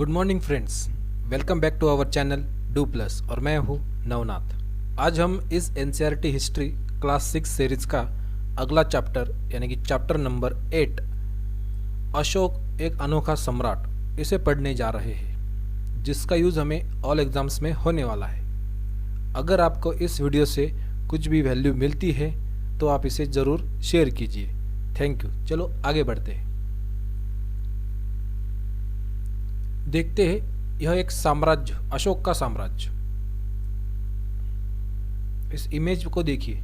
Good morning friends, welcome back to our channel do plus और मैं हूँ नवनाथ। आज हम इस एनसीईआरटी हिस्ट्री क्लास 6 सीरीज का अगला चैप्टर यानी कि चैप्टर नंबर 8 अशोक एक अनोखा सम्राट इसे पढ़ने जा रहे हैं, जिसका यूज़ हमें ऑल एग्ज़ाम्स में होने वाला है। अगर आपको इस वीडियो से कुछ भी वैल्यू मिलती है तो आप इसे ज़रूर शेयर कीजिए। Thank you. चलो आगे बढ़ते हैं। देखते हैं यह एक साम्राज्य, अशोक का साम्राज्य। इस इमेज को देखिए,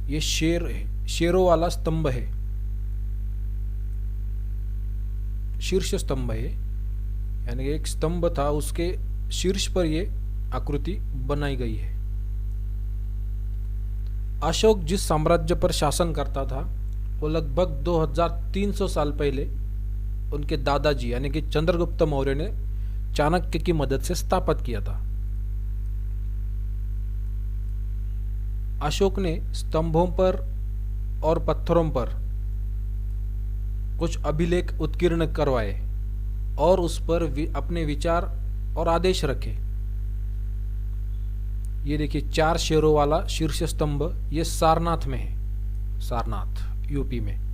ये शेर है, शेरों वाला स्तंभ है, शीर्ष स्तंभ है, यानी एक स्तंभ था, उसके शीर्ष पर ये आकृति बनाई गई है। अशोक जिस साम्राज्य पर शासन करता था वो लगभग 2300 साल पहले उनके दादाजी यानी कि चंद्रगुप्त मौर्य ने चाणक्य की मदद से स्थापित किया था। अशोक ने स्तंभों पर और पत्थरों पर कुछ अभिलेख उत्कीर्ण करवाए और उस पर अपने विचार और आदेश रखे। ये देखिए, 4 शेरों वाला शीर्ष स्तंभ ये सारनाथ में है, सारनाथ यूपी में।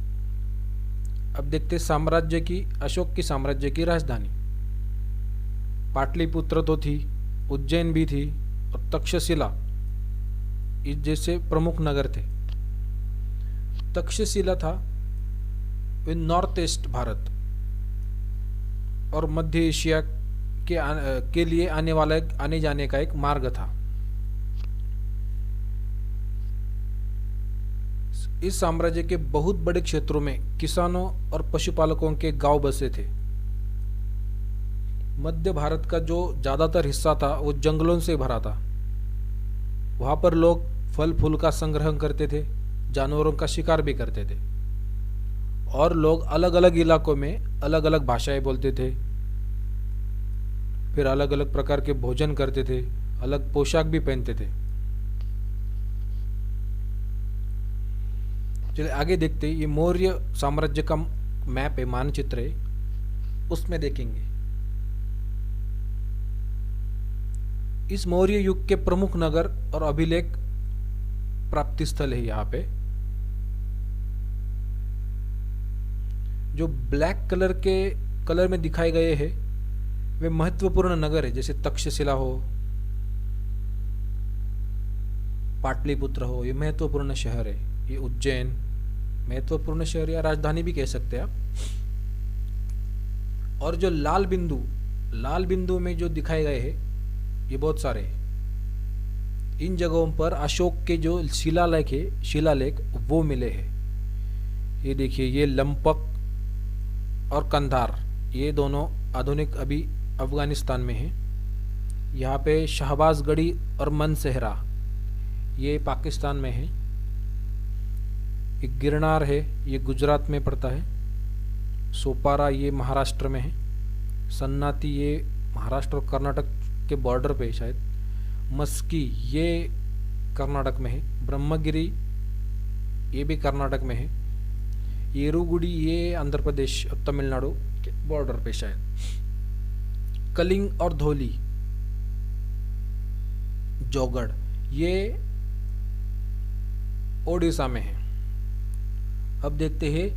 अब देखते साम्राज्य की, अशोक की साम्राज्य की राजधानी पाटलिपुत्र तो थी, उज्जैन भी थी और तक्षशिला इस जैसे प्रमुख नगर थे। तक्षशिला था वे नॉर्थ ईस्ट भारत और मध्य एशिया के लिए आने जाने का एक मार्ग था। इस साम्राज्य के बहुत बड़े क्षेत्रों में किसानों और पशुपालकों के गांव बसे थे। मध्य भारत का जो ज्यादातर हिस्सा था वो जंगलों से भरा था। वहां पर लोग फल फूल का संग्रह करते थे, जानवरों का शिकार भी करते थे और लोग अलग अलग इलाकों में अलग अलग भाषाएं बोलते थे, फिर अलग अलग प्रकार के भोजन करते थे, अलग पोशाक भी पहनते थे। चलिए आगे देखते हैं। ये मौर्य साम्राज्य का मैप है, मानचित्र है, उसमें देखेंगे इस मौर्य युग के प्रमुख नगर और अभिलेख प्राप्ति स्थल है। यहाँ पे जो ब्लैक कलर में दिखाए गए हैं वे महत्वपूर्ण नगर है, जैसे तक्षशिला हो, पाटलिपुत्र हो, ये महत्वपूर्ण शहर है। ये उज्जैन महत्वपूर्ण शहर या राजधानी भी कह सकते हैं आप। और जो लाल बिंदु में जो दिखाए गए हैं ये बहुत सारे हैं। इन जगहों पर अशोक के जो शिलालेख वो मिले हैं। ये देखिए, ये लंपक और कंधार ये दोनों आधुनिक अभी अफगानिस्तान में हैं। यहाँ पे शहबाजगढ़ी और मनसेहरा ये पाकिस्तान में है। एक गिरनार है, ये गुजरात में पड़ता है। सोपारा ये महाराष्ट्र में है। सन्नाती ये महाराष्ट्र और कर्नाटक के बॉर्डर पे शायद। मस्की ये कर्नाटक में है। ब्रह्मगिरी ये भी कर्नाटक में है। येरुगुड़ी ये आंध्र प्रदेश और तमिलनाडु के बॉर्डर पे शायद। कलिंग और धौली जोगड़ ये ओडिशा में है। अब देखते हैं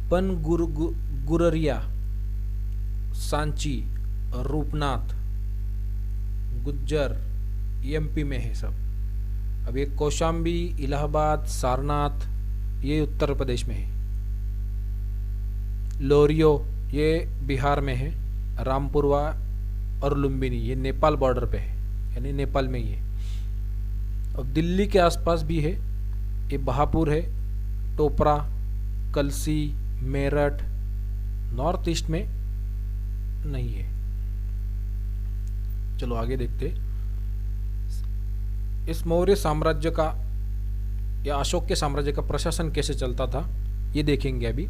पनगुररिया, सांची, रूपनाथ, गुज्जर एमपी में है सब। अब ये कौशाम्बी, इलाहाबाद, सारनाथ ये उत्तर प्रदेश में है। लोरियो ये बिहार में है। रामपुरवा और लुम्बिनी ये नेपाल बॉर्डर पे है, यानी नेपाल में ही है। अब दिल्ली के आसपास भी है। ये बहापुर है, टोपरा, कलसी, मेरठ, नॉर्थ ईस्ट में नहीं है। चलो आगे देखते। इस मौर्य साम्राज्य का या अशोक के साम्राज्य का प्रशासन कैसे चलता था ये देखेंगे अभी।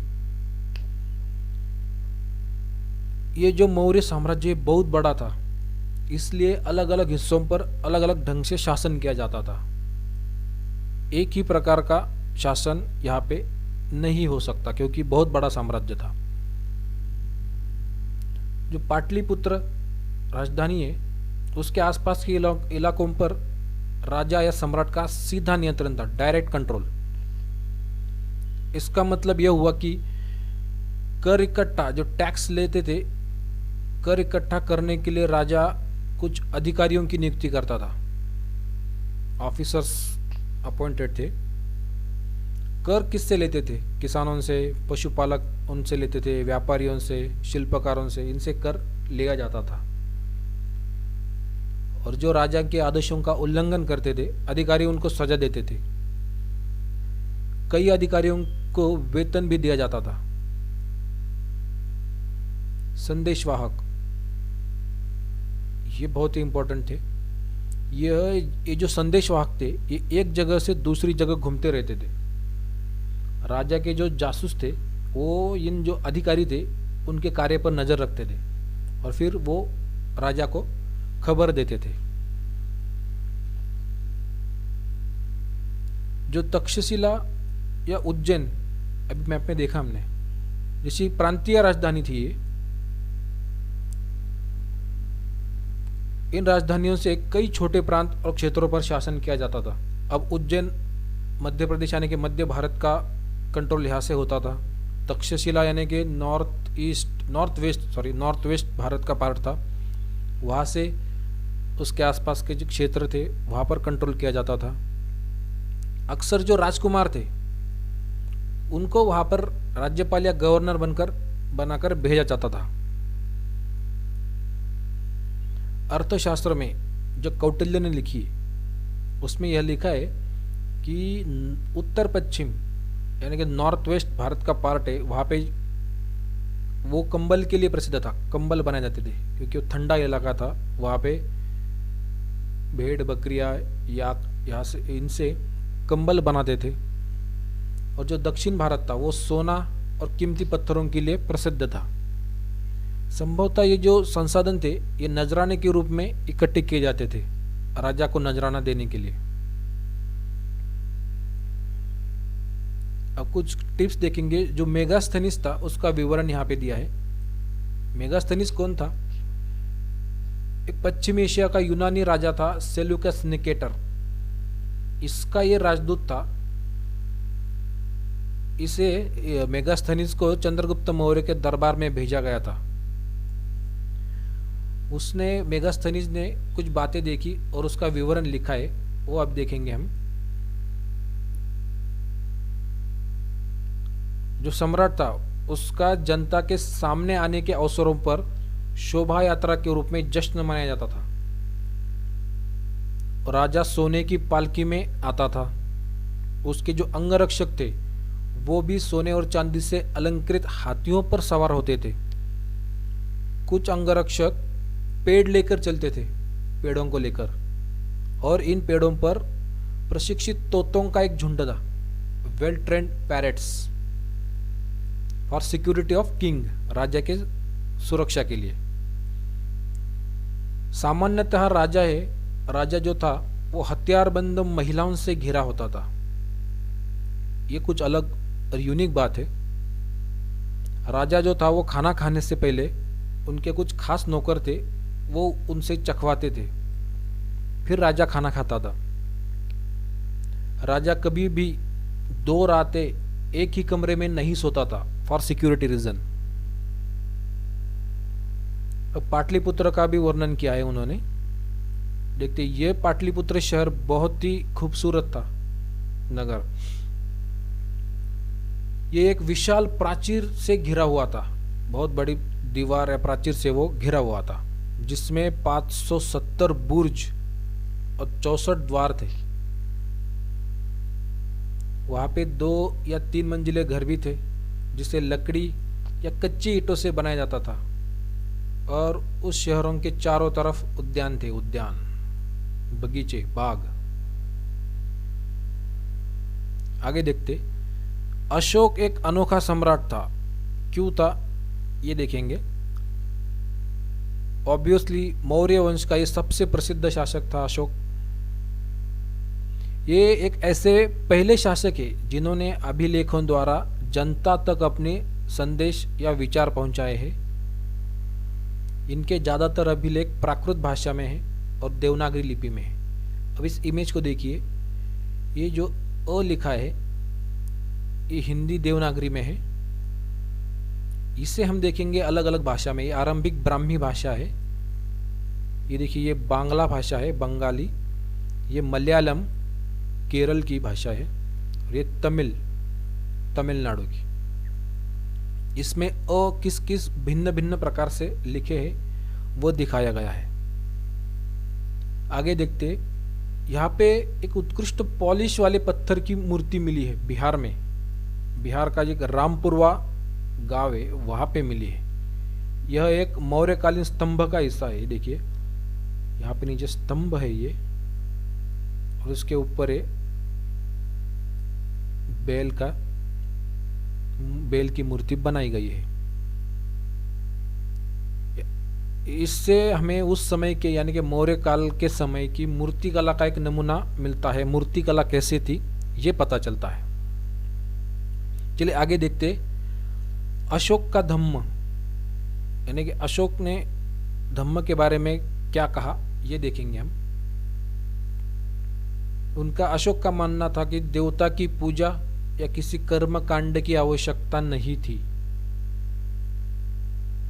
ये जो मौर्य साम्राज्य बहुत बड़ा था, इसलिए अलग अलग हिस्सों पर अलग अलग ढंग से शासन किया जाता था। एक ही प्रकार का शासन यहाँ पे नहीं हो सकता क्योंकि बहुत बड़ा साम्राज्य था। जो पाटलिपुत्र राजधानी है उसके आसपास के इलाकों पर राजा या सम्राट का सीधा नियंत्रण था, डायरेक्ट कंट्रोल। इसका मतलब यह हुआ कि कर इकट्ठा, जो टैक्स लेते थे, कर इकट्ठा करने के लिए राजा कुछ अधिकारियों की नियुक्ति करता था, ऑफिसर्स अपॉइंटेड थे। कर किससे लेते थे? किसानों से, पशुपालक उनसे लेते थे, व्यापारियों से, शिल्पकारों से, इनसे कर लिया जाता था। और जो राजा के आदेशों का उल्लंघन करते थे, अधिकारी उनको सजा देते थे। कई अधिकारियों को वेतन भी दिया जाता था। संदेशवाहक, ये बहुत ही इंपॉर्टेंट थे। ये जो संदेशवाहक थे, ये एक जगह से दूसरी जगह घूमते रहते थे। राजा के जो जासूस थे वो इन जो अधिकारी थे उनके कार्य पर नजर रखते थे और फिर वो राजा को खबर देते थे। जो तक्षशिला या उज्जैन, अभी मैप में देखा हमने, जैसी प्रांतीय राजधानी थी ये, इन राजधानियों से कई छोटे प्रांत और क्षेत्रों पर शासन किया जाता था। अब उज्जैन मध्य प्रदेश यानी कि मध्य भारत का कंट्रोल यहाँ से होता था। तक्षशिला यानी कि नॉर्थ वेस्ट भारत का पार्ट था, वहाँ से उसके आसपास के जो क्षेत्र थे वहाँ पर कंट्रोल किया जाता था। अक्सर जो राजकुमार थे उनको वहाँ पर राज्यपाल या गवर्नर बनाकर भेजा जाता था। अर्थशास्त्र में जो कौटिल्य ने लिखी उसमें यह लिखा है कि उत्तर पश्चिम यानी कि नॉर्थ वेस्ट भारत का पार्ट है, वहाँ पे वो कंबल के लिए प्रसिद्ध था। कंबल बनाए जाते थे क्योंकि वो ठंडा इलाका था। वहाँ पे भेड़ बकरियाँ या यहाँ से इनसे कंबल बनाते थे। और जो दक्षिण भारत था वो सोना और कीमती पत्थरों के लिए प्रसिद्ध था। संभवतः ये जो संसाधन थे ये नजराने के रूप में इकट्ठे किए जाते थे राजा को नजराना देने के लिए। अब कुछ टिप्स देखेंगे। जो मेगास्थनीज था उसका विवरण यहाँ पे दिया है। मेगास्थनीज कौन था? एक पश्चिमी एशिया का यूनानी राजा था, सेल्यूकस निकेटर। इसका ये राजदूत था। इसे मेगास्थनीज को चंद्रगुप्त मौर्य के दरबार में भेजा गया था। उसने मेगास्थनीज ने कुछ बातें देखी और उसका विवरण लिखा है, वो अब देखेंगे हम। जो सम्राट था उसका जनता के सामने आने के अवसरों पर शोभा यात्रा के रूप में जश्न मनाया जाता था। राजा सोने की पालकी में आता था। उसके जो अंगरक्षक थे वो भी सोने और चांदी से अलंकृत हाथियों पर सवार होते थे। कुछ अंगरक्षक पेड़ लेकर चलते थे, पेड़ों को लेकर, और इन पेड़ों पर प्रशिक्षित तोतों का एक झुंड था, well trained parrots, for security of king, राजा के सुरक्षा के लिए। सामान्यतः राजा जो था वो हथियारबंद महिलाओं से घिरा होता था। ये कुछ अलग और यूनिक बात है। राजा जो था वो खाना खाने से पहले उनके कुछ खास नौकर थे, वो उनसे चखवाते थे, फिर राजा खाना खाता था। राजा कभी भी 2 रातें एक ही कमरे में नहीं सोता था, फॉर सिक्योरिटी रीजन। अब पाटलिपुत्र का भी वर्णन किया है उन्होंने। देखते, ये पाटलिपुत्र शहर बहुत ही खूबसूरत था नगर। ये एक विशाल प्राचीर से घिरा हुआ था, बहुत बड़ी दीवार या प्राचीर से वो घिरा हुआ था, जिसमें 570 बुर्ज और 64 द्वार थे। वहां पे 2 या 3 मंजिले घर भी थे, जिसे लकड़ी या कच्ची ईंटों से बनाया जाता था। और उस शहरों के चारों तरफ उद्यान थे, उद्यान, बगीचे, बाग। आगे देखते, अशोक एक अनोखा सम्राट था। क्यों था ये देखेंगे। ऑब्वियसली मौर्य वंश का ये सबसे प्रसिद्ध शासक था अशोक। ये एक ऐसे पहले शासक है जिन्होंने अभिलेखों द्वारा जनता तक अपने संदेश या विचार पहुंचाए हैं। इनके ज़्यादातर अभिलेख प्राकृत भाषा में है और देवनागरी लिपि में है। अब इस इमेज को देखिए, ये जो अ लिखा है ये हिंदी देवनागरी में है। इसे हम देखेंगे अलग अलग भाषा में। ये आरंभिक ब्राह्मी भाषा है, ये देखिए ये बांग्ला भाषा है, बंगाली, ये मलयालम केरल की भाषा है, और ये तमिलनाडु की। इसमें अ किस किस भिन्न भिन्न प्रकार से लिखे हैं वो दिखाया गया है। आगे देखते, यहाँ पे एक उत्कृष्ट पॉलिश वाले पत्थर की मूर्ति मिली है बिहार में। बिहार का एक रामपुरवा गांव है, वहाँ पे मिली है। यह एक मौर्यकालीन स्तंभ का हिस्सा है। देखिए यहाँ पे नीचे स्तंभ है ये, और उसके ऊपर है बेल की मूर्ति बनाई गई है। इससे हमें उस समय के यानी कि मौर्य काल के समय की मूर्ति कला का एक नमूना मिलता है। मूर्ति कला कैसे थी ये पता चलता है। चलिए आगे देखते, अशोक का धम्म, यानी कि अशोक ने धम्म के बारे में क्या कहा ये देखेंगे हम। उनका अशोक का मानना था कि देवता की पूजा या किसी कर्म कांड की आवश्यकता नहीं थी।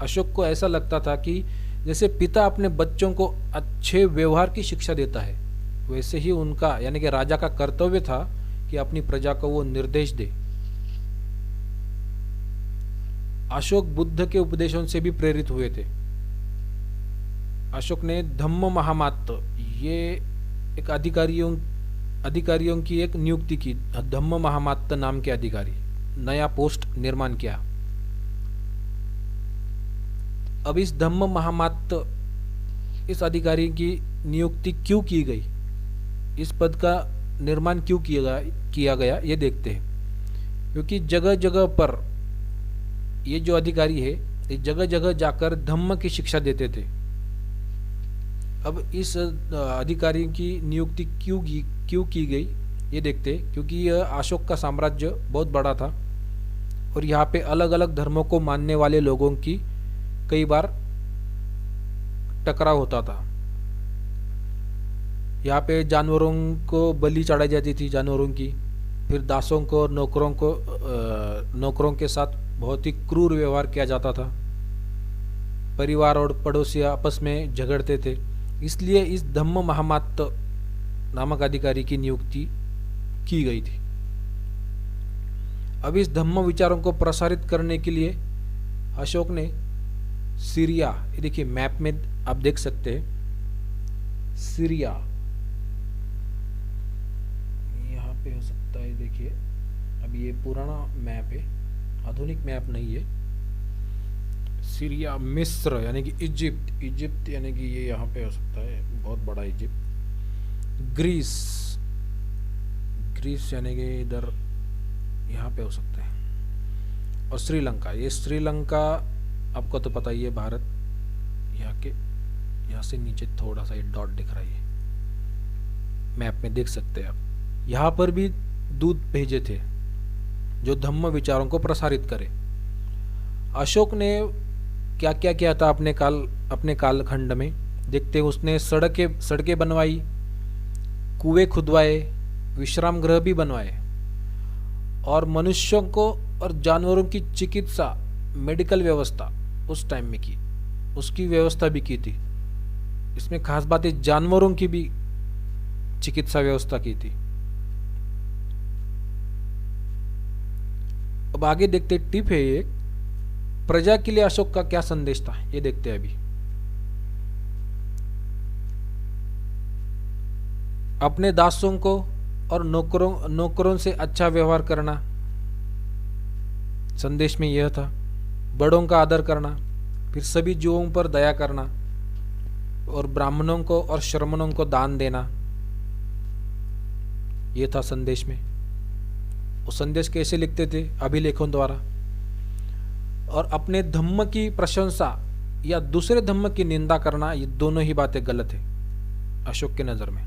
अशोक को ऐसा लगता था कि जैसे पिता अपने बच्चों को अच्छे व्यवहार की शिक्षा देता है, वैसे ही उनका यानी कि राजा का कर्तव्य था कि अपनी प्रजा को वो निर्देश दे। अशोक बुद्ध के उपदेशों से भी प्रेरित हुए थे। अशोक ने धम्म महामात्त, ये एक अधिकारियों की एक नियुक्ति की। धम्म महामात्त नाम के अधिकारी, नया पोस्ट निर्माण किया। अब इस धम्म महामात्त, इस अधिकारी की नियुक्ति क्यों की गई, इस पद का निर्माण क्यों किया गया ये देखते हैं। क्योंकि जगह जगह पर ये जो अधिकारी है ये जगह जगह जाकर धम्म की शिक्षा देते थे। अब इस अधिकारी की नियुक्ति क्यों की गई ये देखते, क्योंकि यह अशोक का साम्राज्य बहुत बड़ा था और यहाँ पे अलग अलग धर्मों को मानने वाले लोगों की कई बार टकराव होता था। यहाँ पे जानवरों को बलि चढ़ाई जाती थी, जानवरों की। फिर दासों को और नौकरों के साथ बहुत ही क्रूर व्यवहार किया जाता था। परिवार और पड़ोसी आपस में झगड़ते थे। इसलिए इस धम्म महामात्त नामक अधिकारी की नियुक्ति की गई थी। अब इस धम्म विचारों को प्रसारित करने के लिए अशोक ने सीरिया, ये देखिए मैप में आप देख सकते हैं सीरिया यहाँ पे हो सकता है। देखिए अब ये पुराना मैप है, आधुनिक मैप नहीं है। सीरिया, मिस्र यानी कि इजिप्ट यानी कि ये यहाँ पे हो सकता है, बहुत बड़ा इजिप्ट। ग्रीस यानी कि इधर यहाँ पे हो सकता है। और श्रीलंका, ये श्रीलंका आपको तो पता ही है, भारत यहाँ से नीचे थोड़ा सा ये डॉट दिख रहा है, मैप में देख सकते हैं आप। यहाँ पर भी दूत भेजे थे जो धम्म विचारों को प्रसारित करे। अशोक ने क्या क्या किया था अपने कालखंड में देखते हैं। उसने सड़कें बनवाई, कुएं खुदवाए, विश्राम गृह भी बनवाए, और मनुष्यों को और जानवरों की चिकित्सा, मेडिकल व्यवस्था उस टाइम में की, उसकी व्यवस्था भी की थी। इसमें खास बात है जानवरों की भी चिकित्सा व्यवस्था की थी। अब आगे देखते, टिप है एक, प्रजा के लिए अशोक का क्या संदेश था ये देखते हैं अभी। अपने दासों को और नौकरों से अच्छा व्यवहार करना, संदेश में यह था। बड़ों का आदर करना, फिर सभी जीवों पर दया करना, और ब्राह्मणों को और श्रमणों को दान देना, यह था संदेश में। वो संदेश कैसे लिखते थे? अभिलेखों द्वारा। और अपने धम्म की प्रशंसा या दूसरे धम्म की निंदा करना, ये दोनों ही बातें गलत है अशोक के नजर में।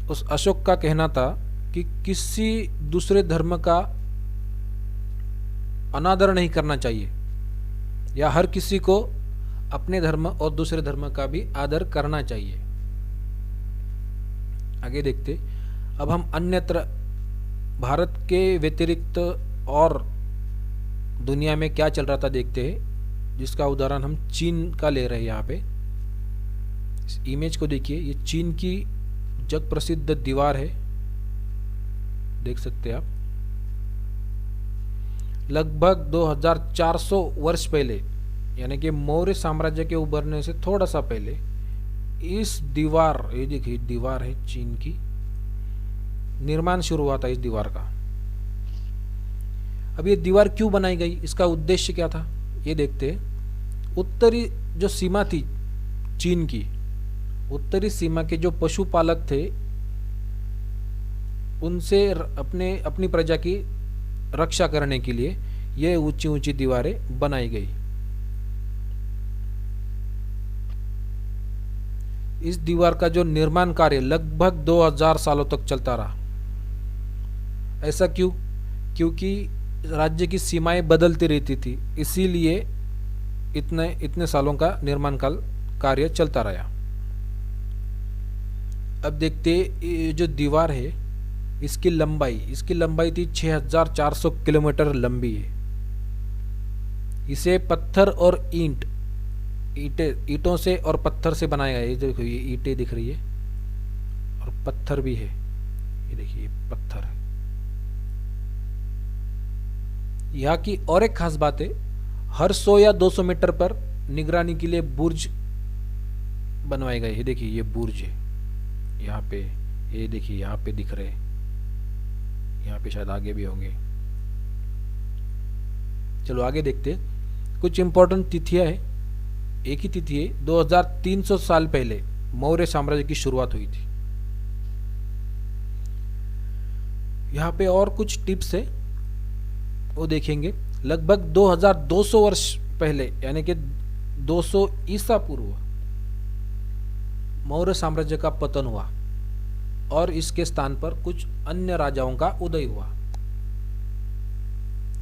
उस अशोक का कहना था कि किसी दूसरे धर्म का अनादर नहीं करना चाहिए, या हर किसी को अपने धर्म और दूसरे धर्म का भी आदर करना चाहिए। आगे देखते। अब हम अन्यत्र भारत के व्यतिरिक्त और दुनिया में क्या चल रहा था देखते हैं, जिसका उदाहरण हम चीन का ले रहे हैं। यहाँ पे इस इमेज को देखिए, ये चीन की जग प्रसिद्ध दीवार है, देख सकते हैं आप। लगभग 2400 वर्ष पहले, यानी कि मौर्य साम्राज्य के उभरने से थोड़ा सा पहले, इस दीवार, ये देखिए दीवार है चीन की, निर्माण शुरू हुआ था इस दीवार का। अब ये दीवार क्यों बनाई गई, इसका उद्देश्य क्या था, ये देखते हैं। उत्तरी जो सीमा थी चीन की, उत्तरी सीमा के जो पशुपालक थे, उनसे अपनी प्रजा की रक्षा करने के लिए ये ऊंची ऊंची दीवारें बनाई गई। इस दीवार का जो निर्माण कार्य लगभग 2000 सालों तक चलता रहा। ऐसा क्यों? क्योंकि राज्य की सीमाएं बदलती रहती थी, इसीलिए इतने सालों का निर्माण कार्य चलता रहा। अब देखते, ये जो दीवार है इसकी लंबाई थी 6400 किलोमीटर लंबी है। इसे पत्थर और ईंटों से और पत्थर से बनाया गया है। देखो ये ईंटें दिख रही है और पत्थर भी है, ये देखिए पत्थर है। यहाँ की और एक खास बात है, हर 100 या 200 मीटर पर निगरानी के लिए बुर्ज बनवाए गए हैं। देखिए ये बुर्ज है यहाँ पे, ये देखिए यहाँ पे दिख रहे हैं, यहाँ पे शायद आगे भी होंगे। चलो आगे देखते। कुछ इंपॉर्टेंट तिथियां हैं। एक ही तिथि है, 2300 साल पहले मौर्य साम्राज्य की शुरुआत हुई थी। यहाँ पे और कुछ टिप्स है, वो देखेंगे। लगभग 2200 वर्ष पहले, यानी कि 200 ईसा पूर्व, मौर्य साम्राज्य का पतन हुआ और इसके स्थान पर कुछ अन्य राजाओं का उदय हुआ।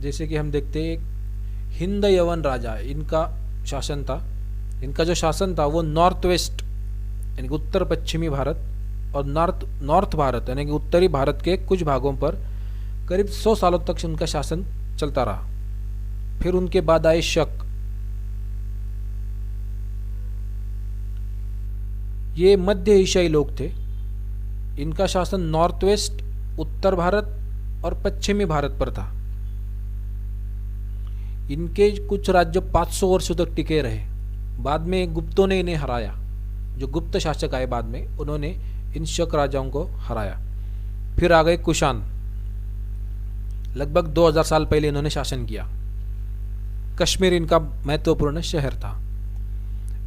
जैसे कि हम देखते हैं, हिंद यवन राजा, इनका शासन था। इनका जो शासन था वो नॉर्थ वेस्ट, यानी कि उत्तर पश्चिमी भारत, और नॉर्थ भारत यानी कि उत्तरी भारत के कुछ भागों पर करीब 100 सालों तक उनका शासन चलता रहा। फिर उनके बाद आए शक। ये मध्य एशियाई लोग थे। इनका शासन नॉर्थ वेस्ट, उत्तर भारत और पश्चिमी भारत पर था। इनके कुछ राज्य 500 वर्षों तक टिके रहे। बाद में गुप्तों ने इन्हें हराया। जो गुप्त शासक आए बाद में, उन्होंने इन शक राजाओं को हराया। फिर आ गए कुषाण। लगभग 2000 साल पहले इन्होंने शासन किया। कश्मीर इनका महत्वपूर्ण शहर था।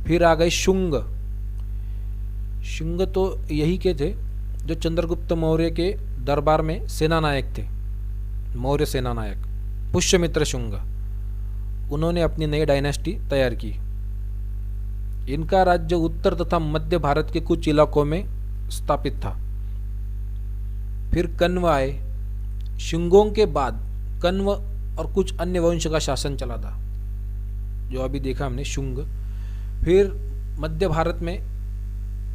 फिर आ गए शुंग। शुंग तो यही के थे जो चंद्रगुप्त मौर्य के दरबार में सेनानायक थे। मौर्य सेनानायक पुष्यमित्र शुंग, उन्होंने अपनी नई डायनेस्टी तैयार की। इनका राज्य उत्तर तथा मध्य भारत के कुछ इलाकों में स्थापित था। फिर कण्व आए। शुंगों के बाद कण्व और कुछ अन्य वंश का शासन चला था, जो अभी देखा हमने शुंग। फिर मध्य भारत में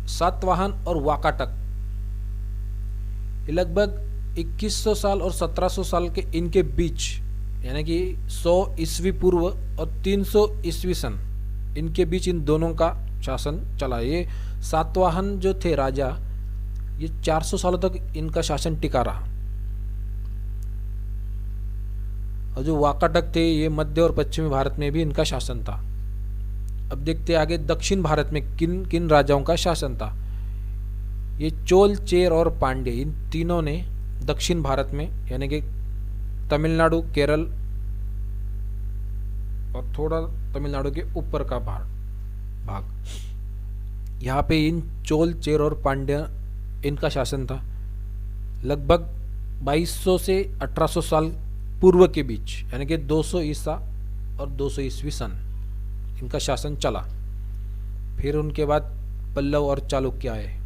सातवाहन और वाकाटक। लगभग 2100 साल और 1700 साल के इनके बीच, यानी कि 100 ईस्वी पूर्व और 300 ईस्वी सन, इनके बीच इन दोनों का शासन चला। ये सातवाहन जो थे राजा, ये 400 सालों तक इनका शासन टिका रहा। और जो वाकाटक थे, ये मध्य और पश्चिमी भारत में भी इनका शासन था। अब देखते आगे दक्षिण भारत में किन किन राजाओं का शासन था। ये चोल, चेर और पांड्य, इन तीनों ने दक्षिण भारत में, यानी कि तमिलनाडु, केरल और थोड़ा तमिलनाडु के ऊपर का भाग, यहाँ पे इन चोल, चेर और पांड्य, इनका शासन था। लगभग 2200 से 1800 साल पूर्व के बीच, यानी कि 200 ईसा और 200 ईस्वी सन, इनका शासन चला। फिर उनके बाद पल्लव और चालुक्य आए।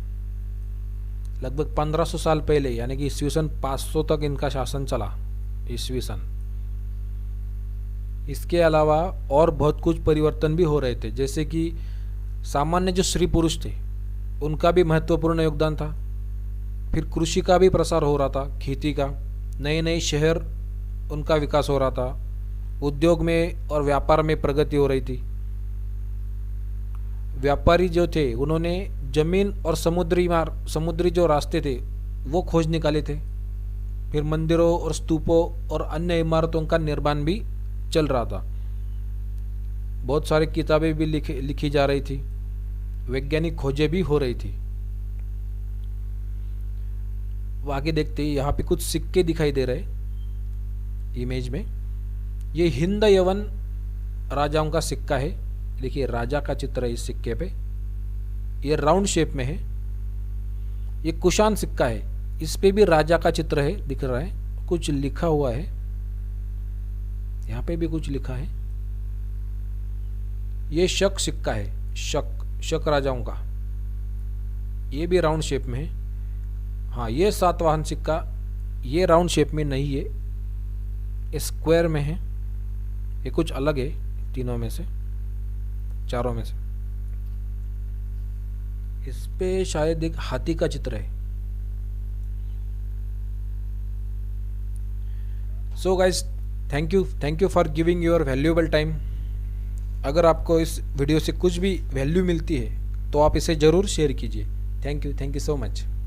लगभग 1500 साल पहले, यानी कि ईस्वी सन 500 तक इनका शासन चला। ईस्वी सन इसके अलावा और बहुत कुछ परिवर्तन भी हो रहे थे, जैसे कि सामान्य जो स्त्री पुरुष थे उनका भी महत्वपूर्ण योगदान था। फिर कृषि का भी प्रसार हो रहा था, खेती का, नए नए शहर उनका विकास हो रहा था, उद्योग में और व्यापार में प्रगति हो रही थी। व्यापारी जो थे उन्होंने जमीन और समुद्री जो रास्ते थे वो खोज निकाले थे। फिर मंदिरों और स्तूपों और अन्य इमारतों का निर्माण भी चल रहा था। बहुत सारी किताबें भी लिखी जा रही थी, वैज्ञानिक खोजें भी हो रही थी। आगे देखते ही यहाँ पे कुछ सिक्के दिखाई दे रहे इमेज में। ये हिंद यवन राजाओं का सिक्का है। देखिए राजा का चित्र है इस सिक्के पे, ये राउंड शेप में है। ये कुषाण सिक्का है, इस पे भी राजा का चित्र है, दिख रहा है, कुछ लिखा हुआ है, यहाँ पे भी कुछ लिखा है। ये शक सिक्का है, शक राजाओं का, ये भी राउंड शेप में है। हाँ, ये सातवाहन सिक्का, ये राउंड शेप में नहीं है, स्क्वायर में है। ये कुछ अलग है तीनों में से, चारों में से। इस पे शायद एक हाथी का चित्र है। So guys, thank you for giving your valuable time. अगर आपको इस वीडियो से कुछ भी वैल्यू मिलती है तो आप इसे ज़रूर शेयर कीजिए। Thank you so much.